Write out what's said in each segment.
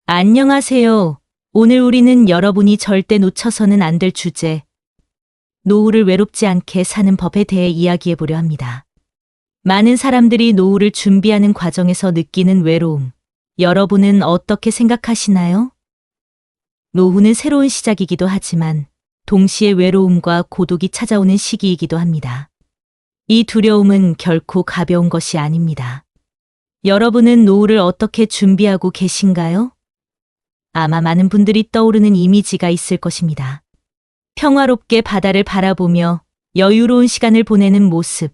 안녕하세요. 오늘 우리는 여러분이 절대 놓쳐서는 안 될 주제, 노후를 외롭지 않게 사는 법에 대해 이야기해 보려 합니다. 많은 사람들이 노후를 준비하는 과정에서 느끼는 외로움, 여러분은 어떻게 생각하시나요? 노후는 새로운 시작이기도 하지만 동시에 외로움과 고독이 찾아오는 시기이기도 합니다. 이 두려움은 결코 가벼운 것이 아닙니다. 여러분은 노후를 어떻게 준비하고 계신가요? 아마 많은 분들이 떠오르는 이미지가 있을 것입니다. 평화롭게 바다를 바라보며 여유로운 시간을 보내는 모습,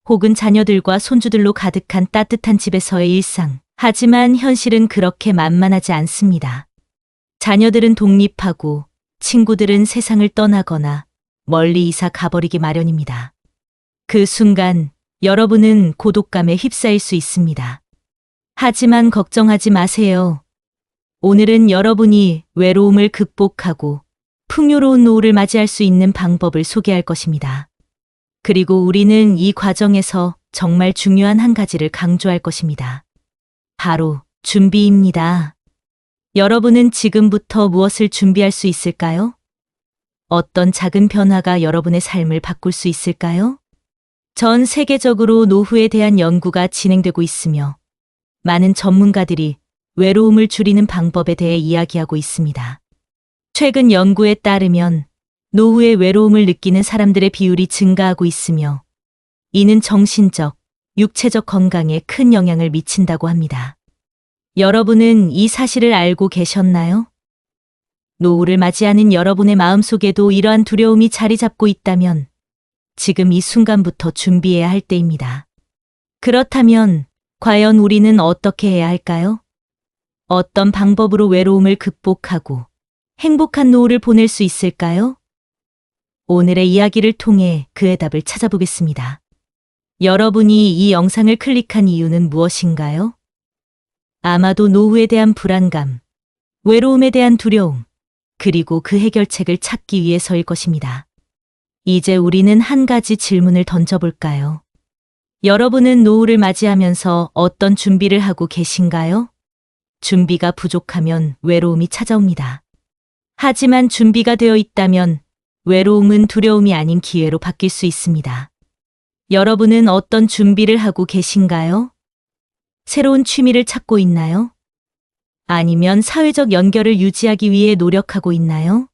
혹은 자녀들과 손주들로 가득한 따뜻한 집에서의 일상. 하지만 현실은 그렇게 만만하지 않습니다. 자녀들은 독립하고 친구들은 세상을 떠나거나 멀리 이사 가버리기 마련입니다. 그 순간 여러분은 고독감에 휩싸일 수 있습니다. 하지만 걱정하지 마세요. 오늘은 여러분이 외로움을 극복하고 풍요로운 노후를 맞이할 수 있는 방법을 소개할 것입니다. 그리고 우리는 이 과정에서 정말 중요한 한 가지를 강조할 것입니다. 바로 준비입니다. 여러분은 지금부터 무엇을 준비할 수 있을까요? 어떤 작은 변화가 여러분의 삶을 바꿀 수 있을까요? 전 세계적으로 노후에 대한 연구가 진행되고 있으며 많은 전문가들이 외로움을 줄이는 방법에 대해 이야기하고 있습니다. 최근 연구에 따르면 노후에 외로움을 느끼는 사람들의 비율이 증가하고 있으며 이는 정신적, 육체적 건강에 큰 영향을 미친다고 합니다. 여러분은 이 사실을 알고 계셨나요? 노후를 맞이하는 여러분의 마음속에도 이러한 두려움이 자리 잡고 있다면 지금 이 순간부터 준비해야 할 때입니다. 그렇다면 과연 우리는 어떻게 해야 할까요? 어떤 방법으로 외로움을 극복하고 행복한 노후를 보낼 수 있을까요? 오늘의 이야기를 통해 그의 답을 찾아보겠습니다. 여러분이 이 영상을 클릭한 이유는 무엇인가요? 아마도 노후에 대한 불안감, 외로움에 대한 두려움, 그리고 그 해결책을 찾기 위해서일 것입니다. 이제 우리는 한 가지 질문을 던져볼까요? 여러분은 노후를 맞이하면서 어떤 준비를 하고 계신가요? 준비가 부족하면 외로움이 찾아옵니다. 하지만 준비가 되어 있다면 외로움은 두려움이 아닌 기회로 바뀔 수 있습니다. 여러분은 어떤 준비를 하고 계신가요? 새로운 취미를 찾고 있나요? 아니면 사회적 연결을 유지하기 위해 노력하고 있나요?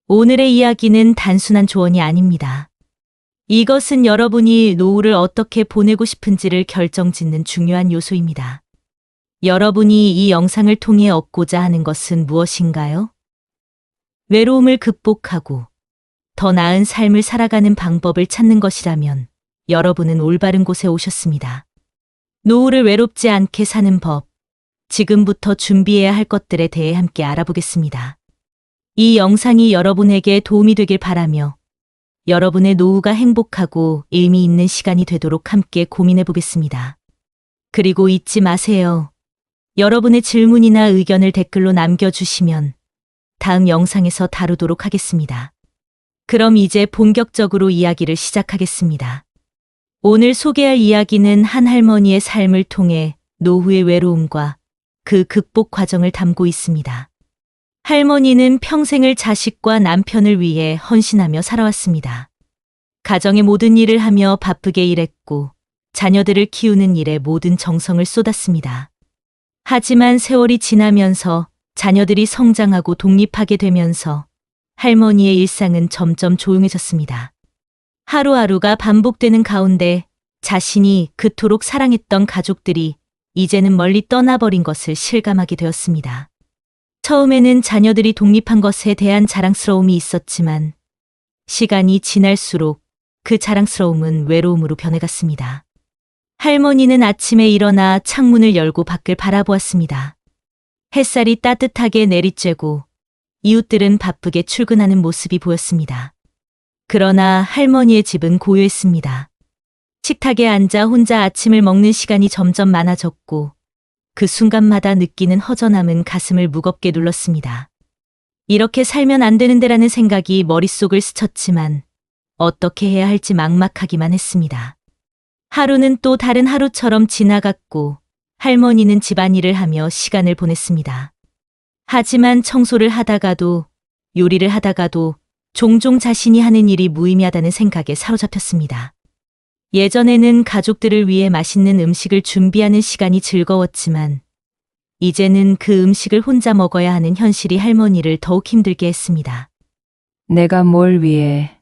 오늘의 이야기는 단순한 조언이 아닙니다. 이것은 여러분이 노후를 어떻게 보내고 싶은지를 결정짓는 중요한 요소입니다. 여러분이 이 영상을 통해 얻고자 하는 것은 무엇인가요? 외로움을 극복하고 더 나은 삶을 살아가는 방법을 찾는 것이라면 여러분은 올바른 곳에 오셨습니다. 노후를 외롭지 않게 사는 법, 지금부터 준비해야 할 것들에 대해 함께 알아보겠습니다. 이 영상이 여러분에게 도움이 되길 바라며 여러분의 노후가 행복하고 의미 있는 시간이 되도록 함께 고민해 보겠습니다. 그리고 잊지 마세요. 여러분의 질문이나 의견을 댓글로 남겨주시면 다음 영상에서 다루도록 하겠습니다. 그럼 이제 본격적으로 이야기를 시작하겠습니다. 오늘 소개할 이야기는 한 할머니의 삶을 통해 노후의 외로움과 그 극복 과정을 담고 있습니다. 할머니는 평생을 자식과 남편을 위해 헌신하며 살아왔습니다. 가정의 모든 일을 하며 바쁘게 일했고 자녀들을 키우는 일에 모든 정성을 쏟았습니다. 하지만 세월이 지나면서 자녀들이 성장하고 독립하게 되면서 할머니의 일상은 점점 조용해졌습니다. 하루하루가 반복되는 가운데 자신이 그토록 사랑했던 가족들이 이제는 멀리 떠나버린 것을 실감하게 되었습니다. 처음에는 자녀들이 독립한 것에 대한 자랑스러움이 있었지만 시간이 지날수록 그 자랑스러움은 외로움으로 변해갔습니다. 할머니는 아침에 일어나 창문을 열고 밖을 바라보았습니다. 햇살이 따뜻하게 내리쬐고 이웃들은 바쁘게 출근하는 모습이 보였습니다. 그러나 할머니의 집은 고요했습니다. 식탁에 앉아 혼자 아침을 먹는 시간이 점점 많아졌고 그 순간마다 느끼는 허전함은 가슴을 무겁게 눌렀습니다. 이렇게 살면 안 되는데라는 생각이 머릿속을 스쳤지만 어떻게 해야 할지 막막하기만 했습니다. 하루는 또 다른 하루처럼 지나갔고 할머니는 집안일을 하며 시간을 보냈습니다. 하지만 청소를 하다가도 요리를 하다가도 종종 자신이 하는 일이 무의미하다는 생각에 사로잡혔습니다. 예전에는 가족들을 위해 맛있는 음식을 준비하는 시간이 즐거웠지만 이제는 그 음식을 혼자 먹어야 하는 현실이 할머니를 더욱 힘들게 했습니다. 내가 뭘 위해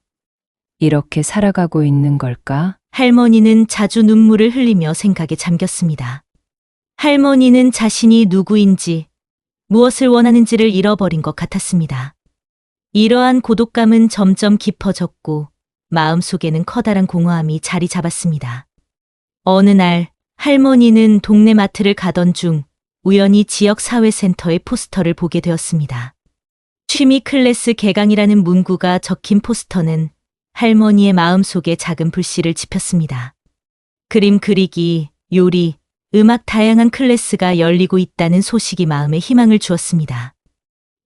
이렇게 살아가고 있는 걸까? 할머니는 자주 눈물을 흘리며 생각에 잠겼습니다. 할머니는 자신이 누구인지, 무엇을 원하는지를 잃어버린 것 같았습니다. 이러한 고독감은 점점 깊어졌고 마음속에는 커다란 공허함이 자리 잡았습니다. 어느 날 할머니는 동네 마트를 가던 중 우연히 지역 사회센터의 포스터를 보게 되었습니다. 취미 클래스 개강이라는 문구가 적힌 포스터는 할머니의 마음속에 작은 불씨를 지폈습니다. 그림 그리기, 요리, 음악 다양한 클래스가 열리고 있다는 소식이 마음에 희망을 주었습니다.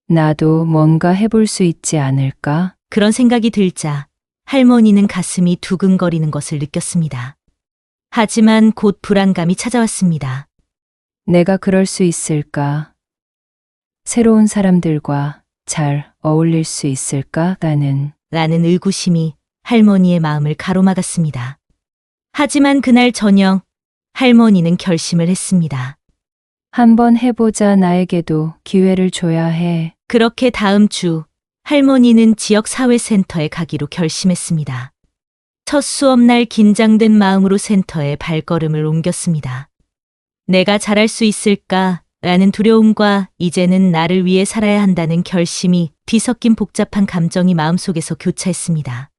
나도 뭔가 해볼 수 있지 않을까? 그런 생각이 들자 할머니는 가슴이 두근거리는 것을 느꼈습니다. 하지만 곧 불안감이 찾아왔습니다. 내가 그럴 수 있을까? 새로운 사람들과 잘 어울릴 수 있을까? 라는 의구심이 할머니의 마음을 가로막았습니다. 하지만 그날 저녁 할머니는 결심을 했습니다. 한번 해보자. 나에게도 기회를 줘야 해. 그렇게 다음 주 할머니는 지역 사회센터에 가기로 결심했습니다. 첫 수업날 긴장된 마음으로 센터에 발걸음을 옮겼습니다. 내가 잘할 수 있을까? 라는 두려움과 이제는 나를 위해 살아야 한다는 결심이 뒤섞인 복잡한 감정이 마음속에서 교차했습니다.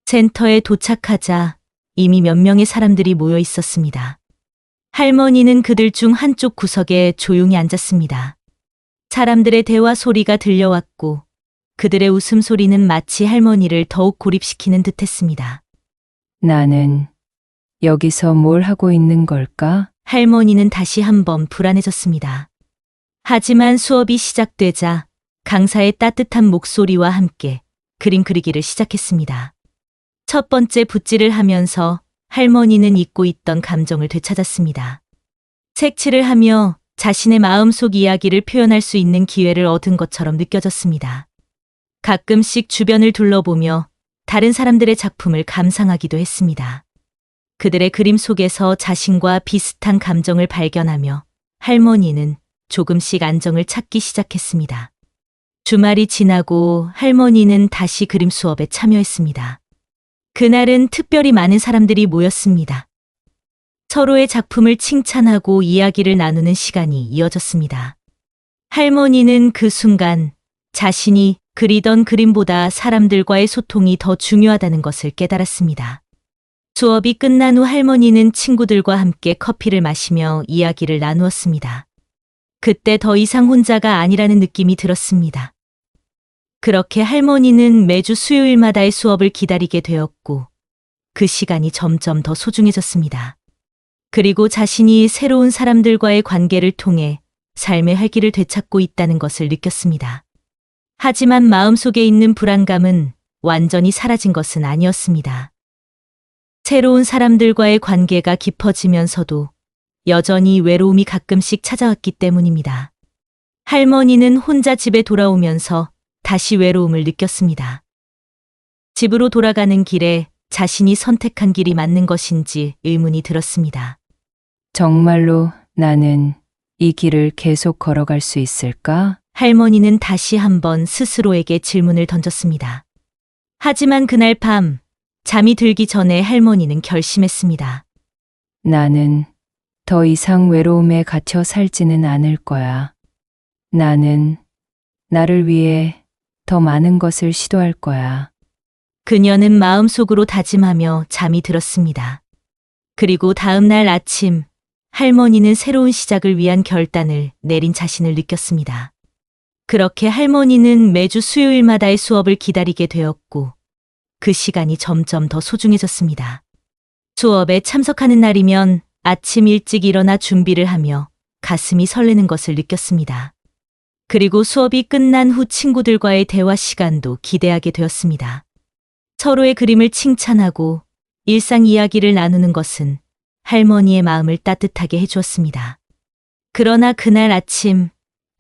센터에 도착하자 이미 몇 명의 사람들이 모여 있었습니다. 할머니는 그들 중 한쪽 구석에 조용히 앉았습니다. 사람들의 대화 소리가 들려왔고 그들의 웃음소리는 마치 할머니를 더욱 고립시키는 듯했습니다. 나는 여기서 뭘 하고 있는 걸까? 할머니는 다시 한번 불안해졌습니다. 하지만 수업이 시작되자 강사의 따뜻한 목소리와 함께 그림 그리기를 시작했습니다. 첫 번째 붓질을 하면서 할머니는 잊고 있던 감정을 되찾았습니다. 색칠을 하며 자신의 마음속 이야기를 표현할 수 있는 기회를 얻은 것처럼 느껴졌습니다. 가끔씩 주변을 둘러보며 다른 사람들의 작품을 감상하기도 했습니다. 그들의 그림 속에서 자신과 비슷한 감정을 발견하며 할머니는 조금씩 안정을 찾기 시작했습니다. 주말이 지나고 할머니는 다시 그림 수업에 참여했습니다. 그날은 특별히 많은 사람들이 모였습니다. 서로의 작품을 칭찬하고 이야기를 나누는 시간이 이어졌습니다. 할머니는 그 순간 자신이 그리던 그림보다 사람들과의 소통이 더 중요하다는 것을 깨달았습니다. 수업이 끝난 후 할머니는 친구들과 함께 커피를 마시며 이야기를 나누었습니다. 그때 더 이상 혼자가 아니라는 느낌이 들었습니다. 그렇게 할머니는 매주 수요일마다의 수업을 기다리게 되었고 그 시간이 점점 더 소중해졌습니다. 그리고 자신이 새로운 사람들과의 관계를 통해 삶의 활기를 되찾고 있다는 것을 느꼈습니다. 하지만 마음속에 있는 불안감은 완전히 사라진 것은 아니었습니다. 새로운 사람들과의 관계가 깊어지면서도 여전히 외로움이 가끔씩 찾아왔기 때문입니다. 할머니는 혼자 집에 돌아오면서 다시 외로움을 느꼈습니다. 집으로 돌아가는 길에 자신이 선택한 길이 맞는 것인지 의문이 들었습니다. 정말로 나는 이 길을 계속 걸어갈 수 있을까? 할머니는 다시 한번 스스로에게 질문을 던졌습니다. 하지만 그날 밤 잠이 들기 전에 할머니는 결심했습니다. 나는 더 이상 외로움에 갇혀 살지는 않을 거야. 나는 나를 위해 더 많은 것을 시도할 거야. 그녀는 마음속으로 다짐하며 잠이 들었습니다. 그리고 다음 날 아침 할머니는 새로운 시작을 위한 결단을 내린 자신을 느꼈습니다. 그렇게 할머니는 매주 수요일마다의 수업을 기다리게 되었고 그 시간이 점점 더 소중해졌습니다. 수업에 참석하는 날이면 아침 일찍 일어나 준비를 하며 가슴이 설레는 것을 느꼈습니다. 그리고 수업이 끝난 후 친구들과의 대화 시간도 기대하게 되었습니다. 서로의 그림을 칭찬하고 일상 이야기를 나누는 것은 할머니의 마음을 따뜻하게 해주었습니다. 그러나 그날 아침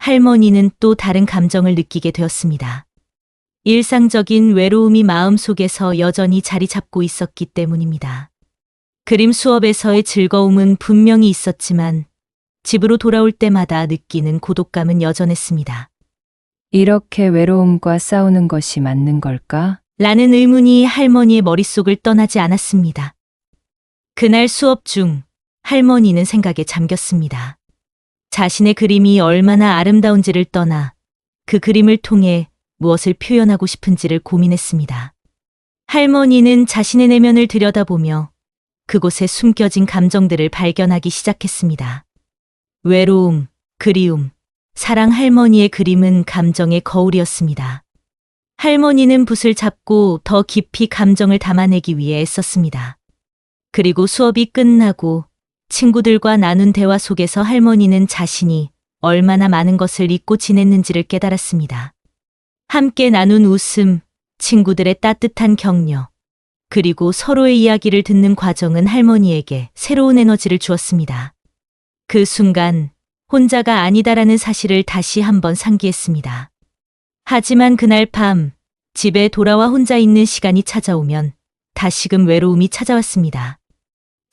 할머니는 또 다른 감정을 느끼게 되었습니다. 일상적인 외로움이 마음속에서 여전히 자리 잡고 있었기 때문입니다. 그림 수업에서의 즐거움은 분명히 있었지만 집으로 돌아올 때마다 느끼는 고독감은 여전했습니다. 이렇게 외로움과 싸우는 것이 맞는 걸까? 라는 의문이 할머니의 머릿속을 떠나지 않았습니다. 그날 수업 중 할머니는 생각에 잠겼습니다. 자신의 그림이 얼마나 아름다운지를 떠나 그 그림을 통해 무엇을 표현하고 싶은지를 고민했습니다. 할머니는 자신의 내면을 들여다보며 그곳에 숨겨진 감정들을 발견하기 시작했습니다. 외로움, 그리움, 사랑. 할머니의 그림은 감정의 거울이었습니다. 할머니는 붓을 잡고 더 깊이 감정을 담아내기 위해 애썼습니다. 그리고 수업이 끝나고 친구들과 나눈 대화 속에서 할머니는 자신이 얼마나 많은 것을 잊고 지냈는지를 깨달았습니다. 함께 나눈 웃음, 친구들의 따뜻한 격려, 그리고 서로의 이야기를 듣는 과정은 할머니에게 새로운 에너지를 주었습니다. 그 순간 혼자가 아니다라는 사실을 다시 한번 상기했습니다. 하지만 그날 밤 집에 돌아와 혼자 있는 시간이 찾아오면 다시금 외로움이 찾아왔습니다.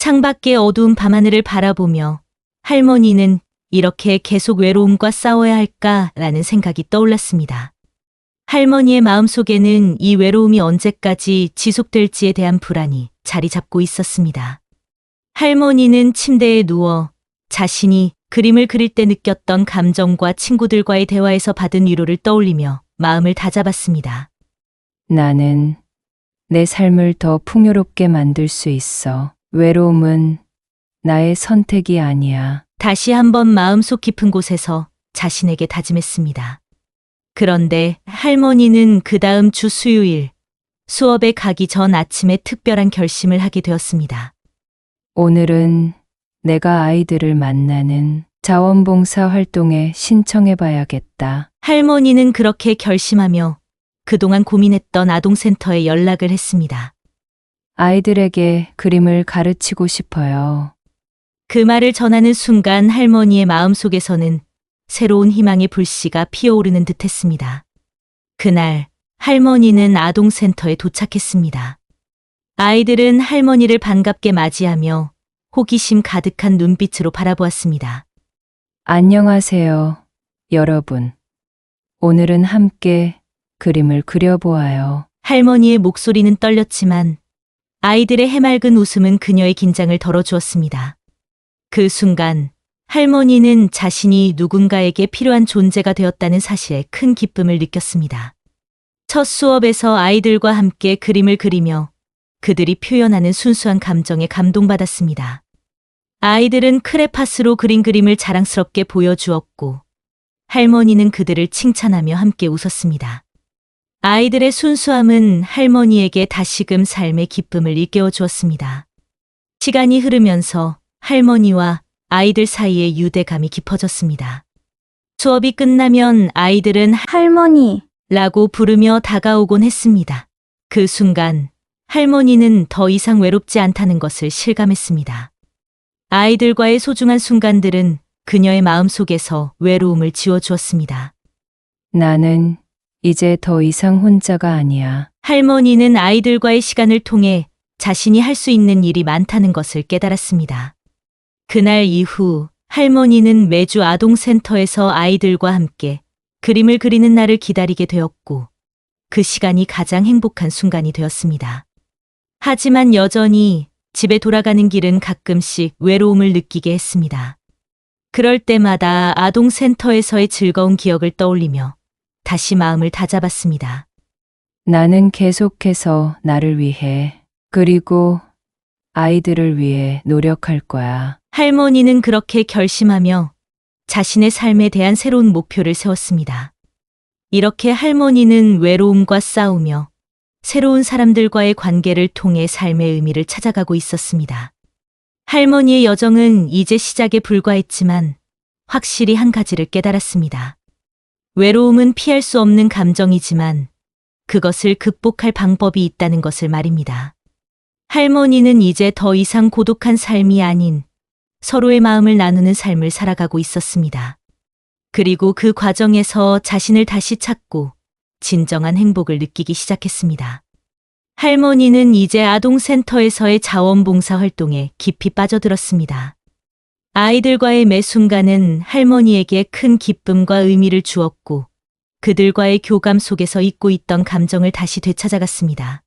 창밖의 어두운 밤하늘을 바라보며 할머니는 이렇게 계속 외로움과 싸워야 할까라는 생각이 떠올랐습니다. 할머니의 마음속에는 이 외로움이 언제까지 지속될지에 대한 불안이 자리 잡고 있었습니다. 할머니는 침대에 누워 자신이 그림을 그릴 때 느꼈던 감정과 친구들과의 대화에서 받은 위로를 떠올리며 마음을 다잡았습니다. 나는 내 삶을 더 풍요롭게 만들 수 있어. 외로움은 나의 선택이 아니야. 다시 한번 마음속 깊은 곳에서 자신에게 다짐했습니다. 그런데 할머니는 그 다음 주 수요일 수업에 가기 전 아침에 특별한 결심을 하게 되었습니다. 오늘은 내가 아이들을 만나는 자원봉사 활동에 신청해 봐야겠다. 할머니는 그렇게 결심하며 그동안 고민했던 아동센터에 연락을 했습니다. 아이들에게 그림을 가르치고 싶어요. 그 말을 전하는 순간 할머니의 마음속에서는 새로운 희망의 불씨가 피어오르는 듯 했습니다. 그날 할머니는 아동센터에 도착했습니다. 아이들은 할머니를 반갑게 맞이하며 호기심 가득한 눈빛으로 바라보았습니다. 안녕하세요, 여러분. 오늘은 함께 그림을 그려보아요. 할머니의 목소리는 떨렸지만 아이들의 해맑은 웃음은 그녀의 긴장을 덜어주었습니다. 그 순간 할머니는 자신이 누군가에게 필요한 존재가 되었다는 사실에 큰 기쁨을 느꼈습니다. 첫 수업에서 아이들과 함께 그림을 그리며 그들이 표현하는 순수한 감정에 감동받았습니다. 아이들은 크레파스로 그린 그림을 자랑스럽게 보여주었고 할머니는 그들을 칭찬하며 함께 웃었습니다. 아이들의 순수함은 할머니에게 다시금 삶의 기쁨을 일깨워 주었습니다. 시간이 흐르면서 할머니와 아이들 사이에 유대감이 깊어졌습니다. 수업이 끝나면 아이들은 할머니, 라고 부르며 다가오곤 했습니다. 그 순간 할머니는 더 이상 외롭지 않다는 것을 실감했습니다. 아이들과의 소중한 순간들은 그녀의 마음속에서 외로움을 지워주었습니다. 나는 이제 더 이상 혼자가 아니야. 할머니는 아이들과의 시간을 통해 자신이 할 수 있는 일이 많다는 것을 깨달았습니다. 그날 이후 할머니는 매주 아동센터에서 아이들과 함께 그림을 그리는 날을 기다리게 되었고 그 시간이 가장 행복한 순간이 되었습니다. 하지만 여전히 집에 돌아가는 길은 가끔씩 외로움을 느끼게 했습니다. 그럴 때마다 아동센터에서의 즐거운 기억을 떠올리며 다시 마음을 다잡았습니다. 나는 계속해서 나를 위해, 그리고 아이들을 위해 노력할 거야. 할머니는 그렇게 결심하며 자신의 삶에 대한 새로운 목표를 세웠습니다. 이렇게 할머니는 외로움과 싸우며 새로운 사람들과의 관계를 통해 삶의 의미를 찾아가고 있었습니다. 할머니의 여정은 이제 시작에 불과했지만 확실히 한 가지를 깨달았습니다. 외로움은 피할 수 없는 감정이지만 그것을 극복할 방법이 있다는 것을 말입니다. 할머니는 이제 더 이상 고독한 삶이 아닌 서로의 마음을 나누는 삶을 살아가고 있었습니다. 그리고 그 과정에서 자신을 다시 찾고 진정한 행복을 느끼기 시작했습니다. 할머니는 이제 아동센터에서의 자원봉사 활동에 깊이 빠져들었습니다. 아이들과의 매 순간은 할머니에게 큰 기쁨과 의미를 주었고 그들과의 교감 속에서 잊고 있던 감정을 다시 되찾아갔습니다.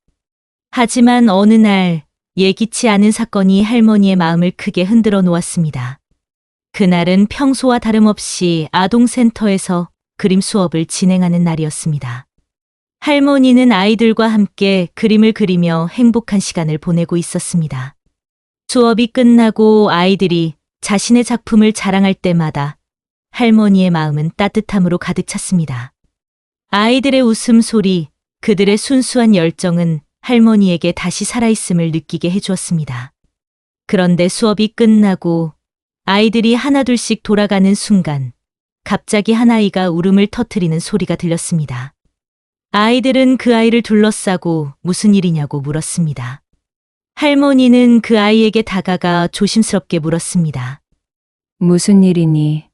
하지만 어느 날 예기치 않은 사건이 할머니의 마음을 크게 흔들어 놓았습니다. 그날은 평소와 다름없이 아동센터에서 그림 수업을 진행하는 날이었습니다. 할머니는 아이들과 함께 그림을 그리며 행복한 시간을 보내고 있었습니다. 수업이 끝나고 아이들이 자신의 작품을 자랑할 때마다 할머니의 마음은 따뜻함으로 가득 찼습니다. 아이들의 웃음소리, 그들의 순수한 열정은 할머니에게 다시 살아있음을 느끼게 해주었습니다. 그런데 수업이 끝나고 아이들이 하나둘씩 돌아가는 순간 갑자기 한 아이가 울음을 터뜨리는 소리가 들렸습니다. 아이들은 그 아이를 둘러싸고 무슨 일이냐고 물었습니다. 할머니는 그 아이에게 다가가 조심스럽게 물었습니다. 무슨 일이니,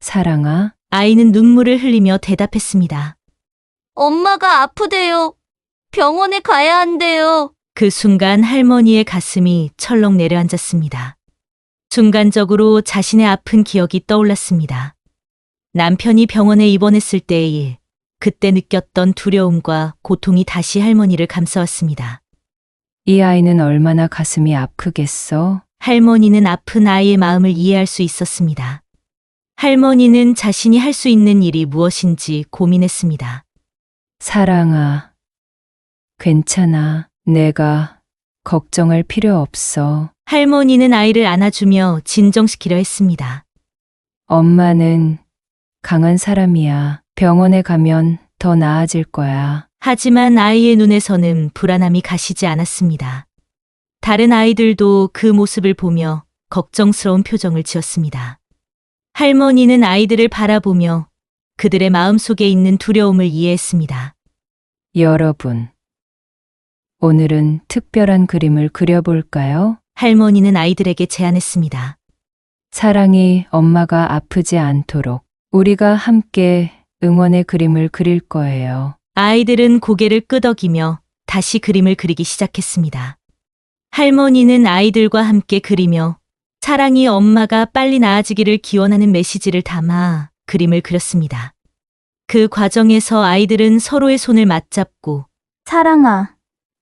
사랑아? 아이는 눈물을 흘리며 대답했습니다. 엄마가 아프대요. 병원에 가야 한대요. 그 순간 할머니의 가슴이 철렁 내려앉았습니다. 순간적으로 자신의 아픈 기억이 떠올랐습니다. 남편이 병원에 입원했을 때의 일, 그때 느꼈던 두려움과 고통이 다시 할머니를 감싸왔습니다. 이 아이는 얼마나 가슴이 아프겠어? 할머니는 아픈 아이의 마음을 이해할 수 있었습니다. 할머니는 자신이 할 수 있는 일이 무엇인지 고민했습니다. 사랑아, 괜찮아. 내가 걱정할 필요 없어. 할머니는 아이를 안아주며 진정시키려 했습니다. 엄마는 강한 사람이야. 병원에 가면 더 나아질 거야. 하지만 아이의 눈에서는 불안함이 가시지 않았습니다. 다른 아이들도 그 모습을 보며 걱정스러운 표정을 지었습니다. 할머니는 아이들을 바라보며 그들의 마음속에 있는 두려움을 이해했습니다. 여러분, 오늘은 특별한 그림을 그려볼까요? 할머니는 아이들에게 제안했습니다. 사랑이 엄마가 아프지 않도록 우리가 함께 응원의 그림을 그릴 거예요. 아이들은 고개를 끄덕이며 다시 그림을 그리기 시작했습니다. 할머니는 아이들과 함께 그리며 사랑이 엄마가 빨리 나아지기를 기원하는 메시지를 담아 그림을 그렸습니다. 그 과정에서 아이들은 서로의 손을 맞잡고 사랑아,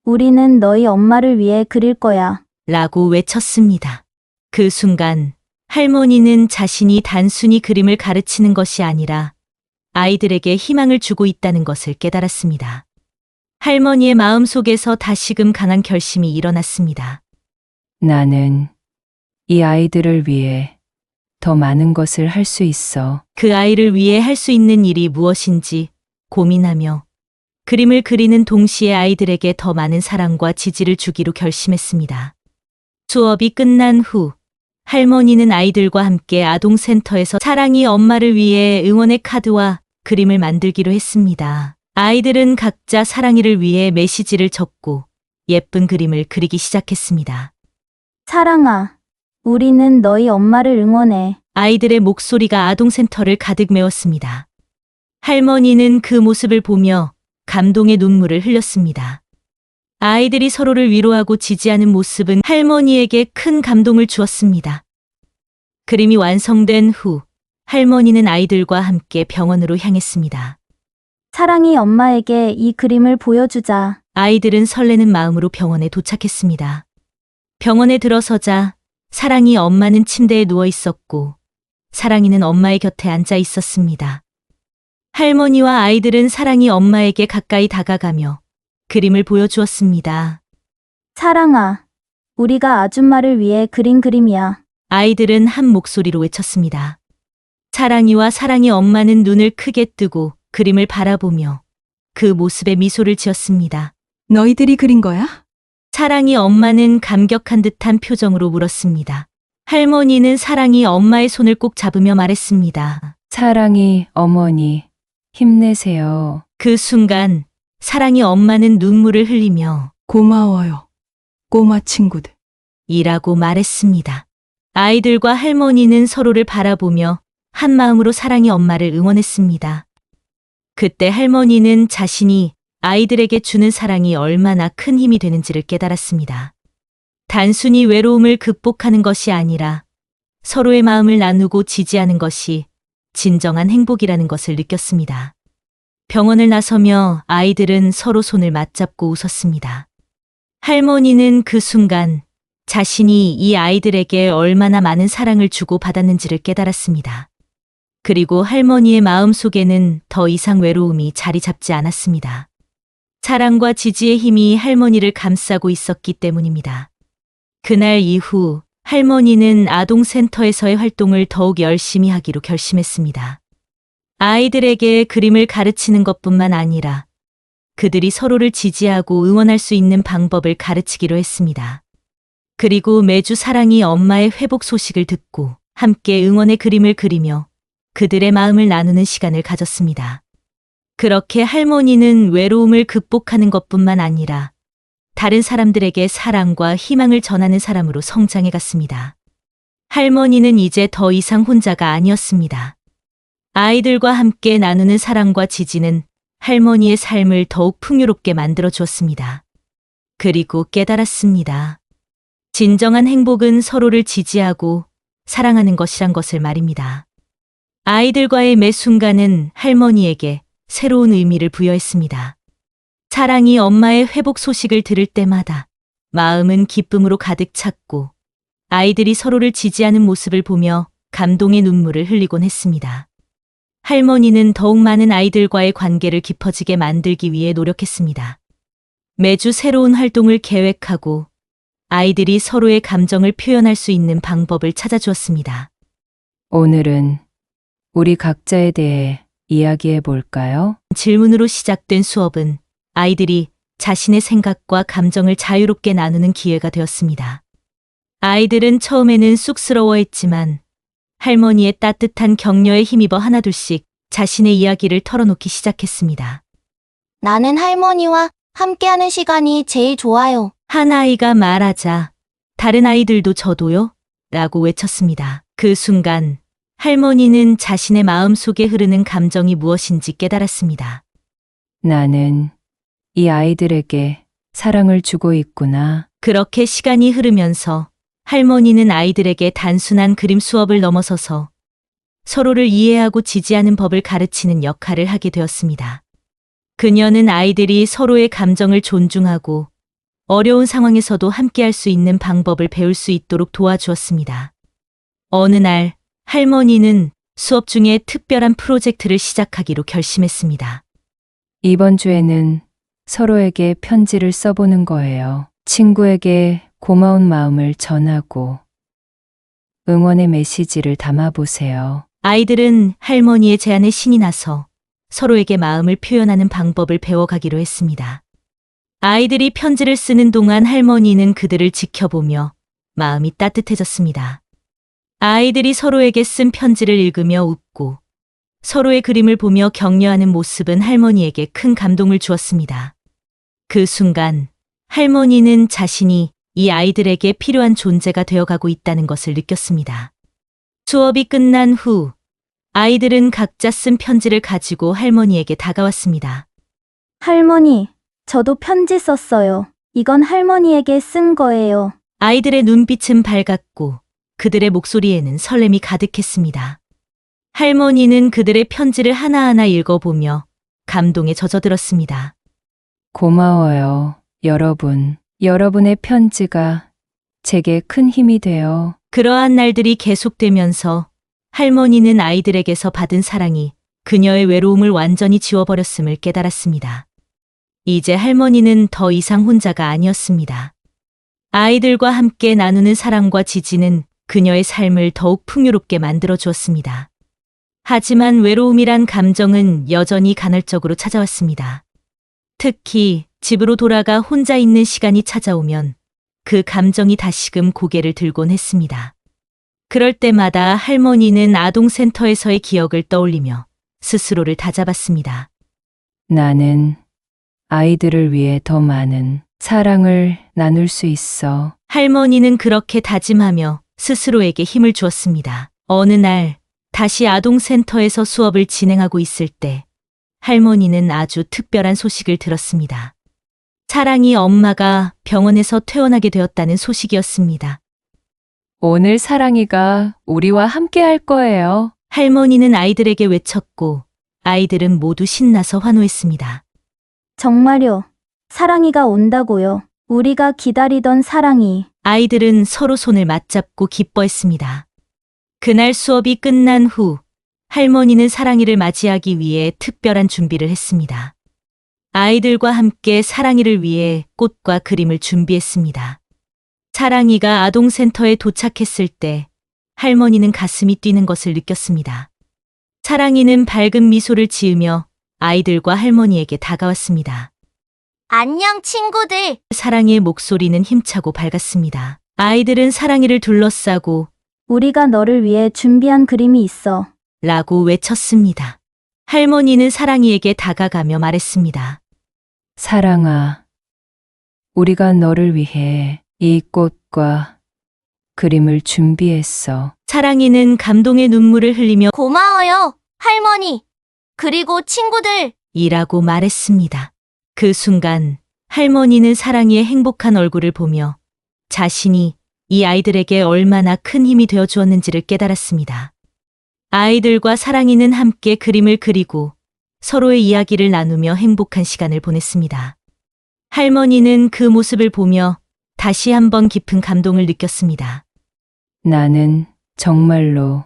우리는 너희 엄마를 위해 그릴 거야. 라고 외쳤습니다. 그 순간 할머니는 자신이 단순히 그림을 가르치는 것이 아니라 아이들에게 희망을 주고 있다는 것을 깨달았습니다. 할머니의 마음속에서 다시금 강한 결심이 일어났습니다. 나는 이 아이들을 위해 더 많은 것을 할 수 있어. 그 아이를 위해 할 수 있는 일이 무엇인지 고민하며 그림을 그리는 동시에 아이들에게 더 많은 사랑과 지지를 주기로 결심했습니다. 수업이 끝난 후 할머니는 아이들과 함께 아동센터에서 사랑이 엄마를 위해 응원의 카드와 그림을 만들기로 했습니다. 아이들은 각자 사랑이를 위해 메시지를 적고 예쁜 그림을 그리기 시작했습니다. 사랑아, 우리는 너희 엄마를 응원해. 아이들의 목소리가 아동센터를 가득 메웠습니다. 할머니는 그 모습을 보며 감동의 눈물을 흘렸습니다. 아이들이 서로를 위로하고 지지하는 모습은 할머니에게 큰 감동을 주었습니다. 그림이 완성된 후 할머니는 아이들과 함께 병원으로 향했습니다. 사랑이 엄마에게 이 그림을 보여주자. 아이들은 설레는 마음으로 병원에 도착했습니다. 병원에 들어서자 사랑이 엄마는 침대에 누워 있었고 사랑이는 엄마의 곁에 앉아 있었습니다. 할머니와 아이들은 사랑이 엄마에게 가까이 다가가며 그림을 보여주었습니다. 사랑아, 우리가 아줌마를 위해 그린 그림이야. 아이들은 한 목소리로 외쳤습니다. 사랑이와 사랑이 엄마는 눈을 크게 뜨고 그림을 바라보며 그 모습에 미소를 지었습니다. 너희들이 그린 거야? 사랑이 엄마는 감격한 듯한 표정으로 물었습니다. 할머니는 사랑이 엄마의 손을 꼭 잡으며 말했습니다. 사랑이 어머니, 힘내세요. 그 순간 사랑이 엄마는 눈물을 흘리며 고마워요. 꼬마 친구들. 이라고 말했습니다. 아이들과 할머니는 서로를 바라보며 한 마음으로 사랑의 엄마를 응원했습니다. 그때 할머니는 자신이 아이들에게 주는 사랑이 얼마나 큰 힘이 되는지를 깨달았습니다. 단순히 외로움을 극복하는 것이 아니라 서로의 마음을 나누고 지지하는 것이 진정한 행복이라는 것을 느꼈습니다. 병원을 나서며 아이들은 서로 손을 맞잡고 웃었습니다. 할머니는 그 순간 자신이 이 아이들에게 얼마나 많은 사랑을 주고 받았는지를 깨달았습니다. 그리고 할머니의 마음 속에는 더 이상 외로움이 자리 잡지 않았습니다. 사랑과 지지의 힘이 할머니를 감싸고 있었기 때문입니다. 그날 이후 할머니는 아동센터에서의 활동을 더욱 열심히 하기로 결심했습니다. 아이들에게 그림을 가르치는 것뿐만 아니라 그들이 서로를 지지하고 응원할 수 있는 방법을 가르치기로 했습니다. 그리고 매주 사랑이 엄마의 회복 소식을 듣고 함께 응원의 그림을 그리며 그들의 마음을 나누는 시간을 가졌습니다. 그렇게 할머니는 외로움을 극복하는 것뿐만 아니라 다른 사람들에게 사랑과 희망을 전하는 사람으로 성장해 갔습니다. 할머니는 이제 더 이상 혼자가 아니었습니다. 아이들과 함께 나누는 사랑과 지지는 할머니의 삶을 더욱 풍요롭게 만들어 주었습니다. 그리고 깨달았습니다. 진정한 행복은 서로를 지지하고 사랑하는 것이란 것을 말입니다. 아이들과의 매 순간은 할머니에게 새로운 의미를 부여했습니다. 사랑이 엄마의 회복 소식을 들을 때마다 마음은 기쁨으로 가득 찼고 아이들이 서로를 지지하는 모습을 보며 감동의 눈물을 흘리곤 했습니다. 할머니는 더욱 많은 아이들과의 관계를 깊어지게 만들기 위해 노력했습니다. 매주 새로운 활동을 계획하고 아이들이 서로의 감정을 표현할 수 있는 방법을 찾아주었습니다. 오늘은 우리 각자에 대해 이야기해 볼까요? 질문으로 시작된 수업은 아이들이 자신의 생각과 감정을 자유롭게 나누는 기회가 되었습니다. 아이들은 처음에는 쑥스러워했지만 할머니의 따뜻한 격려에 힘입어 하나둘씩 자신의 이야기를 털어놓기 시작했습니다. 나는 할머니와 함께하는 시간이 제일 좋아요. 한 아이가 말하자 다른 아이들도 저도요? 라고 외쳤습니다. 그 순간 할머니는 자신의 마음 속에 흐르는 감정이 무엇인지 깨달았습니다. 나는 이 아이들에게 사랑을 주고 있구나. 그렇게 시간이 흐르면서 할머니는 아이들에게 단순한 그림 수업을 넘어서서 서로를 이해하고 지지하는 법을 가르치는 역할을 하게 되었습니다. 그녀는 아이들이 서로의 감정을 존중하고 어려운 상황에서도 함께할 수 있는 방법을 배울 수 있도록 도와주었습니다. 어느 날 할머니는 수업 중에 특별한 프로젝트를 시작하기로 결심했습니다. 이번 주에는 서로에게 편지를 써보는 거예요. 친구에게 고마운 마음을 전하고 응원의 메시지를 담아보세요. 아이들은 할머니의 제안에 신이 나서 서로에게 마음을 표현하는 방법을 배워가기로 했습니다. 아이들이 편지를 쓰는 동안 할머니는 그들을 지켜보며 마음이 따뜻해졌습니다. 아이들이 서로에게 쓴 편지를 읽으며 웃고 서로의 그림을 보며 격려하는 모습은 할머니에게 큰 감동을 주었습니다. 그 순간 할머니는 자신이 이 아이들에게 필요한 존재가 되어가고 있다는 것을 느꼈습니다. 수업이 끝난 후 아이들은 각자 쓴 편지를 가지고 할머니에게 다가왔습니다. 할머니, 저도 편지 썼어요. 이건 할머니에게 쓴 거예요. 아이들의 눈빛은 밝았고 그들의 목소리에는 설렘이 가득했습니다. 할머니는 그들의 편지를 하나하나 읽어보며 감동에 젖어들었습니다. 고마워요, 여러분. 여러분의 편지가 제게 큰 힘이 돼요. 그러한 날들이 계속되면서 할머니는 아이들에게서 받은 사랑이 그녀의 외로움을 완전히 지워버렸음을 깨달았습니다. 이제 할머니는 더 이상 혼자가 아니었습니다. 아이들과 함께 나누는 사랑과 지지는 그녀의 삶을 더욱 풍요롭게 만들어 주었습니다. 하지만 외로움이란 감정은 여전히 간헐적으로 찾아왔습니다. 특히 집으로 돌아가 혼자 있는 시간이 찾아오면 그 감정이 다시금 고개를 들곤 했습니다. 그럴 때마다 할머니는 아동센터에서의 기억을 떠올리며 스스로를 다잡았습니다. 나는 아이들을 위해 더 많은 사랑을 나눌 수 있어. 할머니는 그렇게 다짐하며 스스로에게 힘을 주었습니다. 어느 날 다시 아동센터에서 수업을 진행하고 있을 때 할머니는 아주 특별한 소식을 들었습니다. 사랑이 엄마가 병원에서 퇴원하게 되었다는 소식이었습니다. 오늘 사랑이가 우리와 함께 할 거예요. 할머니는 아이들에게 외쳤고 아이들은 모두 신나서 환호했습니다. 정말요. 사랑이가 온다고요. 우리가 기다리던 사랑이. 아이들은 서로 손을 맞잡고 기뻐했습니다. 그날 수업이 끝난 후 할머니는 사랑이를 맞이하기 위해 특별한 준비를 했습니다. 아이들과 함께 사랑이를 위해 꽃과 그림을 준비했습니다. 사랑이가 아동센터에 도착했을 때 할머니는 가슴이 뛰는 것을 느꼈습니다. 사랑이는 밝은 미소를 지으며 아이들과 할머니에게 다가왔습니다. 안녕, 친구들. 사랑이의 목소리는 힘차고 밝았습니다. 아이들은 사랑이를 둘러싸고 우리가 너를 위해 준비한 그림이 있어. 라고 외쳤습니다. 할머니는 사랑이에게 다가가며 말했습니다. 사랑아, 우리가 너를 위해 이 꽃과 그림을 준비했어. 사랑이는 감동의 눈물을 흘리며 고마워요, 할머니. 그리고 친구들. 이라고 말했습니다. 그 순간 할머니는 사랑이의 행복한 얼굴을 보며 자신이 이 아이들에게 얼마나 큰 힘이 되어 주었는지를 깨달았습니다. 아이들과 사랑이는 함께 그림을 그리고 서로의 이야기를 나누며 행복한 시간을 보냈습니다. 할머니는 그 모습을 보며 다시 한번 깊은 감동을 느꼈습니다. 나는 정말로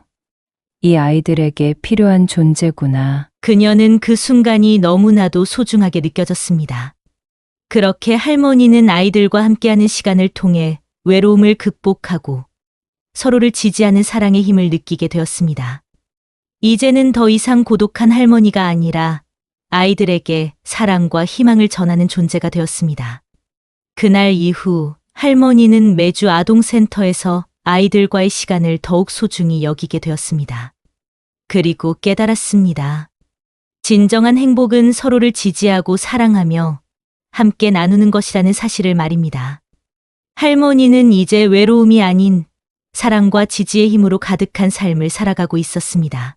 이 아이들에게 필요한 존재구나. 그녀는 그 순간이 너무나도 소중하게 느껴졌습니다. 그렇게 할머니는 아이들과 함께하는 시간을 통해 외로움을 극복하고 서로를 지지하는 사랑의 힘을 느끼게 되었습니다. 이제는 더 이상 고독한 할머니가 아니라 아이들에게 사랑과 희망을 전하는 존재가 되었습니다. 그날 이후 할머니는 매주 아동센터에서 아이들과의 시간을 더욱 소중히 여기게 되었습니다. 그리고 깨달았습니다. 진정한 행복은 서로를 지지하고 사랑하며 함께 나누는 것이라는 사실을 말입니다. 할머니는 이제 외로움이 아닌 사랑과 지지의 힘으로 가득한 삶을 살아가고 있었습니다.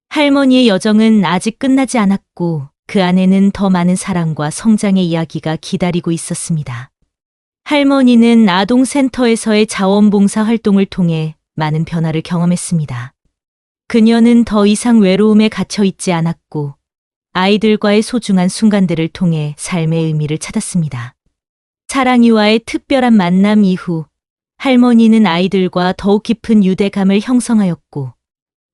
할머니의 여정은 아직 끝나지 않았고 그 안에는 더 많은 사랑과 성장의 이야기가 기다리고 있었습니다. 할머니는 아동센터에서의 자원봉사 활동을 통해 많은 변화를 경험했습니다. 그녀는 더 이상 외로움에 갇혀 있지 않았고 아이들과의 소중한 순간들을 통해 삶의 의미를 찾았습니다. 사랑이와의 특별한 만남 이후 할머니는 아이들과 더욱 깊은 유대감을 형성하였고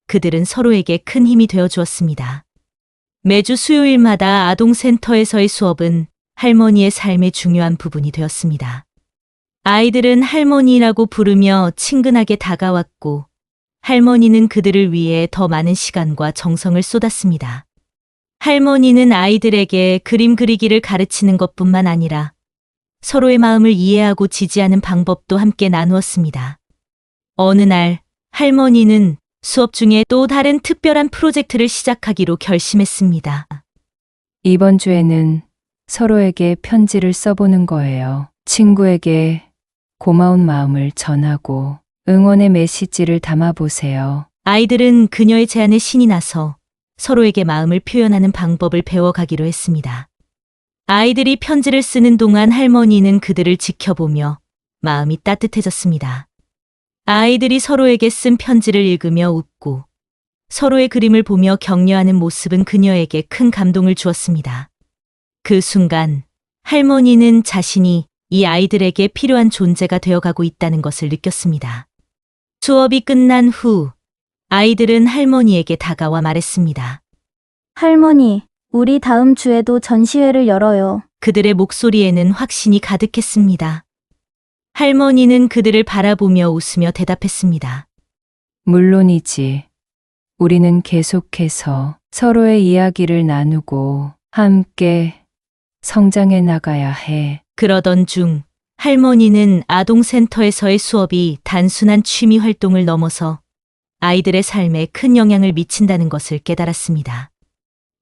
그들은 서로에게 큰 힘이 되어 주었습니다. 매주 수요일마다 아동센터에서의 수업은 할머니의 삶의 중요한 부분이 되었습니다. 아이들은 할머니라고 부르며 친근하게 다가왔고 할머니는 그들을 위해 더 많은 시간과 정성을 쏟았습니다. 할머니는 아이들에게 그림 그리기를 가르치는 것뿐만 아니라 서로의 마음을 이해하고 지지하는 방법도 함께 나누었습니다. 어느 날 할머니는 수업 중에 또 다른 특별한 프로젝트를 시작하기로 결심했습니다. 이번 주에는 서로에게 편지를 써보는 거예요. 친구에게 고마운 마음을 전하고 응원의 메시지를 담아보세요. 아이들은 그녀의 제안에 신이 나서 서로에게 마음을 표현하는 방법을 배워가기로 했습니다. 아이들이 편지를 쓰는 동안 할머니는 그들을 지켜보며 마음이 따뜻해졌습니다. 아이들이 서로에게 쓴 편지를 읽으며 웃고 서로의 그림을 보며 격려하는 모습은 그녀에게 큰 감동을 주었습니다. 그 순간 할머니는 자신이 이 아이들에게 필요한 존재가 되어가고 있다는 것을 느꼈습니다. 수업이 끝난 후 아이들은 할머니에게 다가와 말했습니다. 할머니, 우리 다음 주에도 전시회를 열어요. 그들의 목소리에는 확신이 가득했습니다. 할머니는 그들을 바라보며 웃으며 대답했습니다. 물론이지. 우리는 계속해서 서로의 이야기를 나누고 함께 성장해 나가야 해. 그러던 중 할머니는 아동센터에서의 수업이 단순한 취미 활동을 넘어서 아이들의 삶에 큰 영향을 미친다는 것을 깨달았습니다.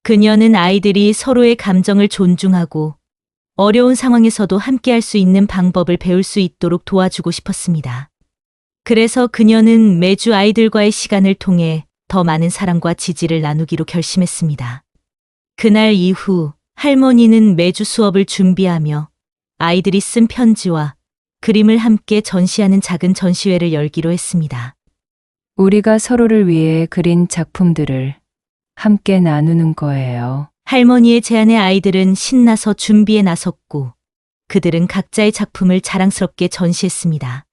그녀는 아이들이 서로의 감정을 존중하고 어려운 상황에서도 함께할 수 있는 방법을 배울 수 있도록 도와주고 싶었습니다. 그래서 그녀는 매주 아이들과의 시간을 통해 더 많은 사랑과 지지를 나누기로 결심했습니다. 그날 이후 할머니는 매주 수업을 준비하며 아이들이 쓴 편지와 그림을 함께 전시하는 작은 전시회를 열기로 했습니다. 우리가 서로를 위해 그린 작품들을 함께 나누는 거예요. 할머니의 제안에 아이들은 신나서 준비에 나섰고 그들은 각자의 작품을 자랑스럽게 전시했습니다.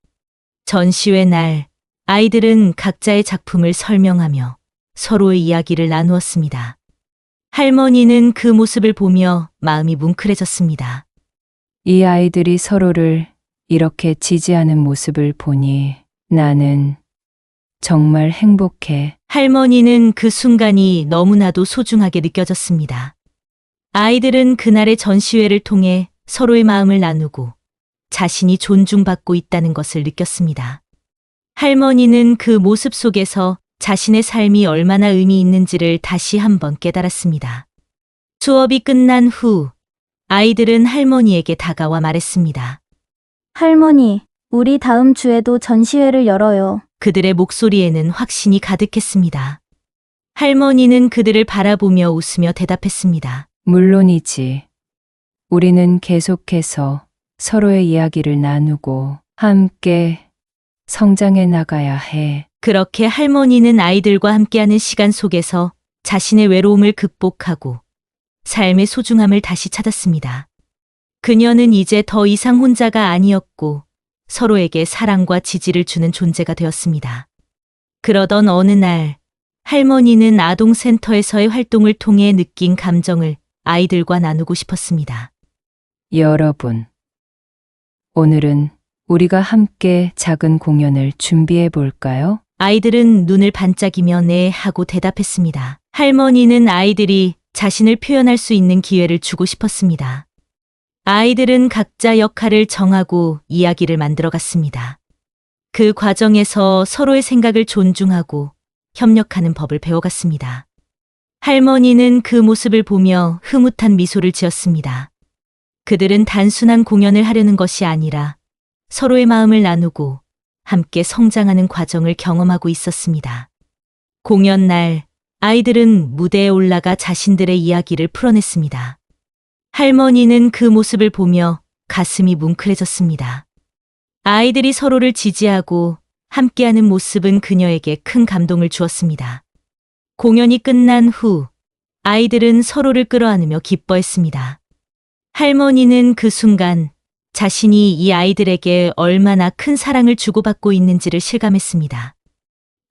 전시회 날 아이들은 각자의 작품을 설명하며 서로의 이야기를 나누었습니다. 할머니는 그 모습을 보며 마음이 뭉클해졌습니다. 이 아이들이 서로를 이렇게 지지하는 모습을 보니 나는 정말 행복해. 할머니는 그 순간이 너무나도 소중하게 느껴졌습니다. 아이들은 그날의 전시회를 통해 서로의 마음을 나누고 자신이 존중받고 있다는 것을 느꼈습니다. 할머니는 그 모습 속에서 자신의 삶이 얼마나 의미 있는지를 다시 한번 깨달았습니다. 수업이 끝난 후 아이들은 할머니에게 다가와 말했습니다. 할머니, 우리 다음 주에도 전시회를 열어요. 그들의 목소리에는 확신이 가득했습니다. 할머니는 그들을 바라보며 웃으며 대답했습니다. 물론이지. 우리는 계속해서 서로의 이야기를 나누고 함께 성장해 나가야 해. 그렇게 할머니는 아이들과 함께하는 시간 속에서 자신의 외로움을 극복하고 삶의 소중함을 다시 찾았습니다. 그녀는 이제 더 이상 혼자가 아니었고 서로에게 사랑과 지지를 주는 존재가 되었습니다. 그러던 어느 날 할머니는 아동센터에서의 활동을 통해 느낀 감정을 아이들과 나누고 싶었습니다. 여러분, 오늘은 우리가 함께 작은 공연을 준비해 볼까요? 아이들은 눈을 반짝이며 네 하고 대답했습니다. 할머니는 아이들이 자신을 표현할 수 있는 기회를 주고 싶었습니다. 아이들은 각자 역할을 정하고 이야기를 만들어갔습니다. 그 과정에서 서로의 생각을 존중하고 협력하는 법을 배워갔습니다. 할머니는 그 모습을 보며 흐뭇한 미소를 지었습니다. 그들은 단순한 공연을 하려는 것이 아니라 서로의 마음을 나누고 함께 성장하는 과정을 경험하고 있었습니다. 공연 날 아이들은 무대에 올라가 자신들의 이야기를 풀어냈습니다. 할머니는 그 모습을 보며 가슴이 뭉클해졌습니다. 아이들이 서로를 지지하고 함께하는 모습은 그녀에게 큰 감동을 주었습니다. 공연이 끝난 후 아이들은 서로를 끌어안으며 기뻐했습니다. 할머니는 그 순간 자신이 이 아이들에게 얼마나 큰 사랑을 주고받고 있는지를 실감했습니다.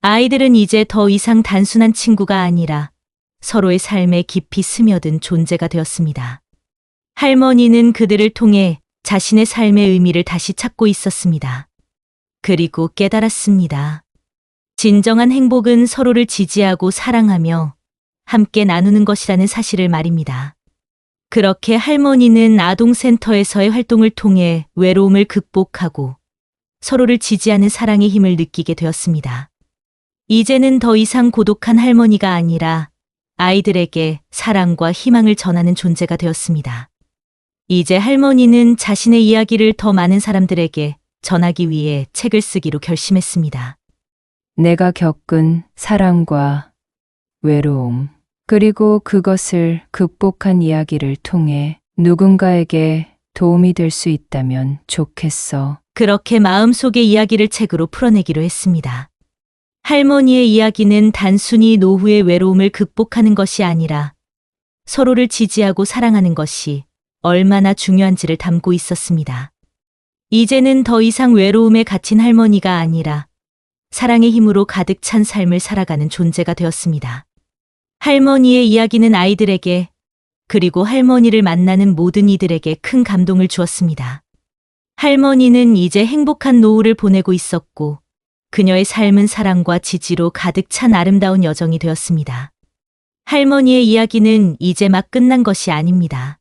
아이들은 이제 더 이상 단순한 친구가 아니라 서로의 삶에 깊이 스며든 존재가 되었습니다. 할머니는 그들을 통해 자신의 삶의 의미를 다시 찾고 있었습니다. 그리고 깨달았습니다. 진정한 행복은 서로를 지지하고 사랑하며 함께 나누는 것이라는 사실을 말입니다. 그렇게 할머니는 아동센터에서의 활동을 통해 외로움을 극복하고 서로를 지지하는 사랑의 힘을 느끼게 되었습니다. 이제는 더 이상 고독한 할머니가 아니라 아이들에게 사랑과 희망을 전하는 존재가 되었습니다. 이제 할머니는 자신의 이야기를 더 많은 사람들에게 전하기 위해 책을 쓰기로 결심했습니다. 내가 겪은 사랑과 외로움, 그리고 그것을 극복한 이야기를 통해 누군가에게 도움이 될 수 있다면 좋겠어. 그렇게 마음속의 이야기를 책으로 풀어내기로 했습니다. 할머니의 이야기는 단순히 노후의 외로움을 극복하는 것이 아니라 서로를 지지하고 사랑하는 것이 얼마나 중요한지를 담고 있었습니다. 이제는 더 이상 외로움에 갇힌 할머니가 아니라 사랑의 힘으로 가득 찬 삶을 살아가는 존재가 되었습니다. 할머니의 이야기는 아이들에게 그리고 할머니를 만나는 모든 이들에게 큰 감동을 주었습니다. 할머니는 이제 행복한 노후를 보내고 있었고 그녀의 삶은 사랑과 지지로 가득 찬 아름다운 여정이 되었습니다. 할머니의 이야기는 이제 막 끝난 것이 아닙니다.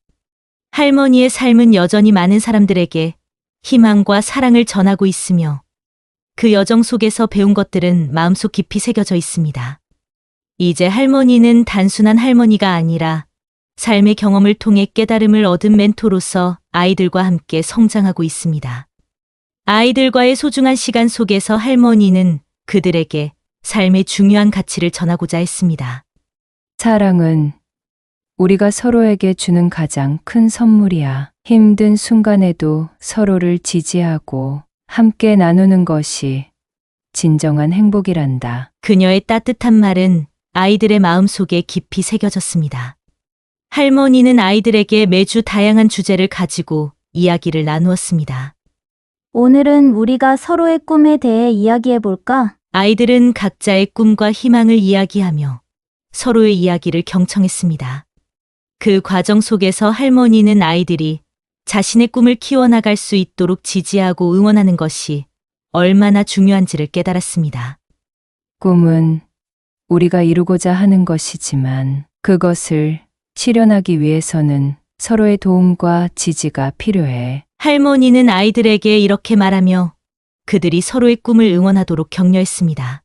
할머니의 삶은 여전히 많은 사람들에게 희망과 사랑을 전하고 있으며 그 여정 속에서 배운 것들은 마음속 깊이 새겨져 있습니다. 이제 할머니는 단순한 할머니가 아니라 삶의 경험을 통해 깨달음을 얻은 멘토로서 아이들과 함께 성장하고 있습니다. 아이들과의 소중한 시간 속에서 할머니는 그들에게 삶의 중요한 가치를 전하고자 했습니다. 사랑은 우리가 서로에게 주는 가장 큰 선물이야. 힘든 순간에도 서로를 지지하고 함께 나누는 것이 진정한 행복이란다. 그녀의 따뜻한 말은 아이들의 마음속에 깊이 새겨졌습니다. 할머니는 아이들에게 매주 다양한 주제를 가지고 이야기를 나누었습니다. 오늘은 우리가 서로의 꿈에 대해 이야기해 볼까? 아이들은 각자의 꿈과 희망을 이야기하며 서로의 이야기를 경청했습니다. 그 과정 속에서 할머니는 아이들이 자신의 꿈을 키워나갈 수 있도록 지지하고 응원하는 것이 얼마나 중요한지를 깨달았습니다. 꿈은 우리가 이루고자 하는 것이지만 그것을 실현하기 위해서는 서로의 도움과 지지가 필요해. 할머니는 아이들에게 이렇게 말하며 그들이 서로의 꿈을 응원하도록 격려했습니다.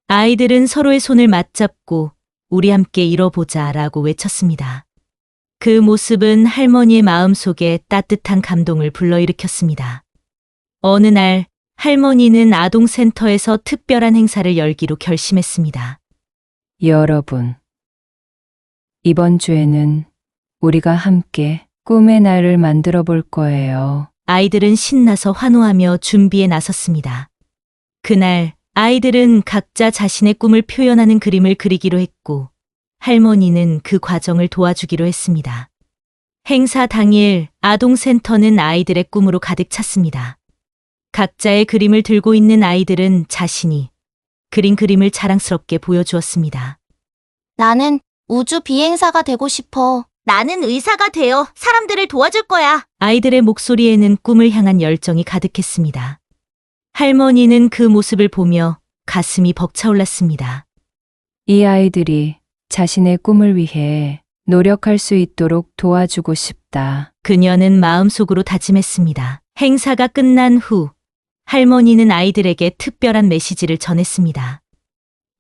아이들은 서로의 손을 맞잡고 우리 함께 이뤄보자 라고 외쳤습니다. 그 모습은 할머니의 마음속에 따뜻한 감동을 불러일으켰습니다. 어느 날 할머니는 아동센터에서 특별한 행사를 열기로 결심했습니다. 여러분, 이번 주에는 우리가 함께 꿈의 날을 만들어 볼 거예요. 아이들은 신나서 환호하며 준비에 나섰습니다. 그날 아이들은 각자 자신의 꿈을 표현하는 그림을 그리기로 했고 할머니는 그 과정을 도와주기로 했습니다. 행사 당일 아동센터는 아이들의 꿈으로 가득 찼습니다. 각자의 그림을 들고 있는 아이들은 자신이 그린 그림을 자랑스럽게 보여주었습니다. 나는 우주 비행사가 되고 싶어. 나는 의사가 되어 사람들을 도와줄 거야. 아이들의 목소리에는 꿈을 향한 열정이 가득했습니다. 할머니는 그 모습을 보며 가슴이 벅차올랐습니다. 이 아이들이 자신의 꿈을 위해 노력할 수 있도록 도와주고 싶다. 그녀는 마음속으로 다짐했습니다. 행사가 끝난 후 할머니는 아이들에게 특별한 메시지를 전했습니다.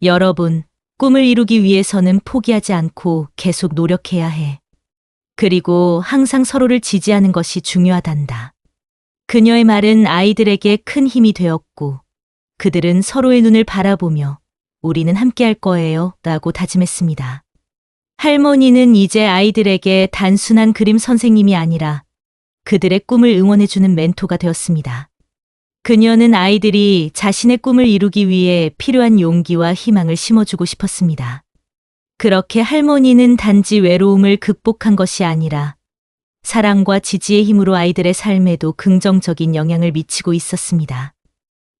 여러분, 꿈을 이루기 위해서는 포기하지 않고 계속 노력해야 해. 그리고 항상 서로를 지지하는 것이 중요하단다. 그녀의 말은 아이들에게 큰 힘이 되었고 그들은 서로의 눈을 바라보며 우리는 함께할 거예요 라고 다짐했습니다. 할머니는 이제 아이들에게 단순한 그림 선생님이 아니라 그들의 꿈을 응원해주는 멘토가 되었습니다. 그녀는 아이들이 자신의 꿈을 이루기 위해 필요한 용기와 희망을 심어주고 싶었습니다. 그렇게 할머니는 단지 외로움을 극복한 것이 아니라 사랑과 지지의 힘으로 아이들의 삶에도 긍정적인 영향을 미치고 있었습니다.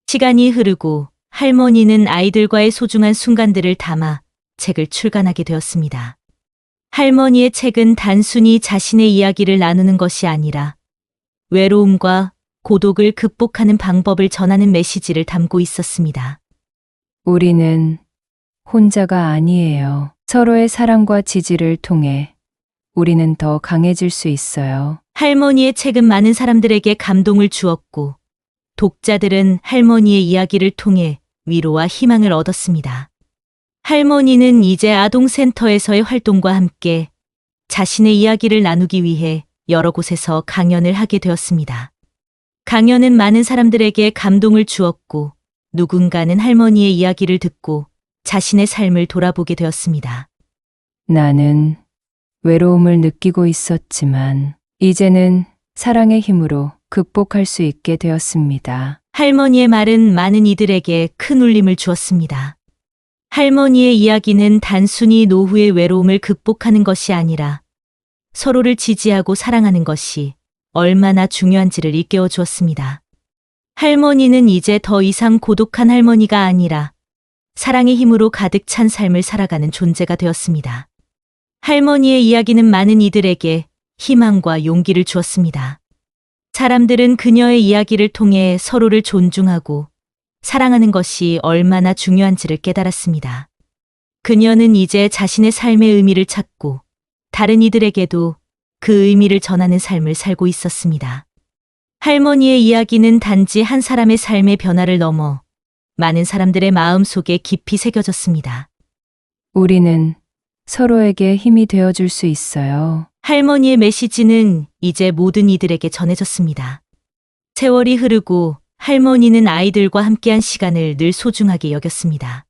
시간이 흐르고 할머니는 아이들과의 소중한 순간들을 담아 책을 출간하게 되었습니다. 할머니의 책은 단순히 자신의 이야기를 나누는 것이 아니라 외로움과 고독을 극복하는 방법을 전하는 메시지를 담고 있었습니다. 우리는 혼자가 아니에요. 서로의 사랑과 지지를 통해 우리는 더 강해질 수 있어요. 할머니의 책은 많은 사람들에게 감동을 주었고 독자들은 할머니의 이야기를 통해 위로와 희망을 얻었습니다. 할머니는 이제 아동센터에서의 활동과 함께 자신의 이야기를 나누기 위해 여러 곳에서 강연을 하게 되었습니다. 강연은 많은 사람들에게 감동을 주었고 누군가는 할머니의 이야기를 듣고 자신의 삶을 돌아보게 되었습니다. 나는 외로움을 느끼고 있었지만 이제는 사랑의 힘으로 극복할 수 있게 되었습니다. 할머니의 말은 많은 이들에게 큰 울림을 주었습니다. 할머니의 이야기는 단순히 노후의 외로움을 극복하는 것이 아니라 서로를 지지하고 사랑하는 것이 얼마나 중요한지를 일깨워 주었습니다. 할머니는 이제 더 이상 고독한 할머니가 아니라 사랑의 힘으로 가득 찬 삶을 살아가는 존재가 되었습니다. 할머니의 이야기는 많은 이들에게 희망과 용기를 주었습니다. 사람들은 그녀의 이야기를 통해 서로를 존중하고 사랑하는 것이 얼마나 중요한지를 깨달았습니다. 그녀는 이제 자신의 삶의 의미를 찾고 다른 이들에게도 그 의미를 전하는 삶을 살고 있었습니다. 할머니의 이야기는 단지 한 사람의 삶의 변화를 넘어 많은 사람들의 마음 속에 깊이 새겨졌습니다. 우리는 서로에게 힘이 되어줄 수 있어요. 할머니의 메시지는 이제 모든 이들에게 전해졌습니다. 세월이 흐르고 할머니는 아이들과 함께한 시간을 늘 소중하게 여겼습니다.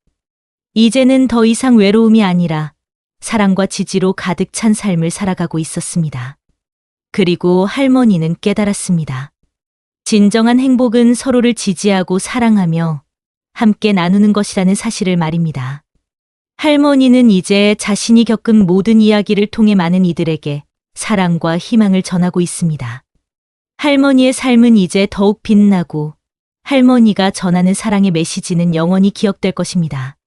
이제는 더 이상 외로움이 아니라 사랑과 지지로 가득 찬 삶을 살아가고 있었습니다. 그리고 할머니는 깨달았습니다. 진정한 행복은 서로를 지지하고 사랑하며 함께 나누는 것이라는 사실을 말입니다. 할머니는 이제 자신이 겪은 모든 이야기를 통해 많은 이들에게 사랑과 희망을 전하고 있습니다. 할머니의 삶은 이제 더욱 빛나고 할머니가 전하는 사랑의 메시지는 영원히 기억될 것입니다.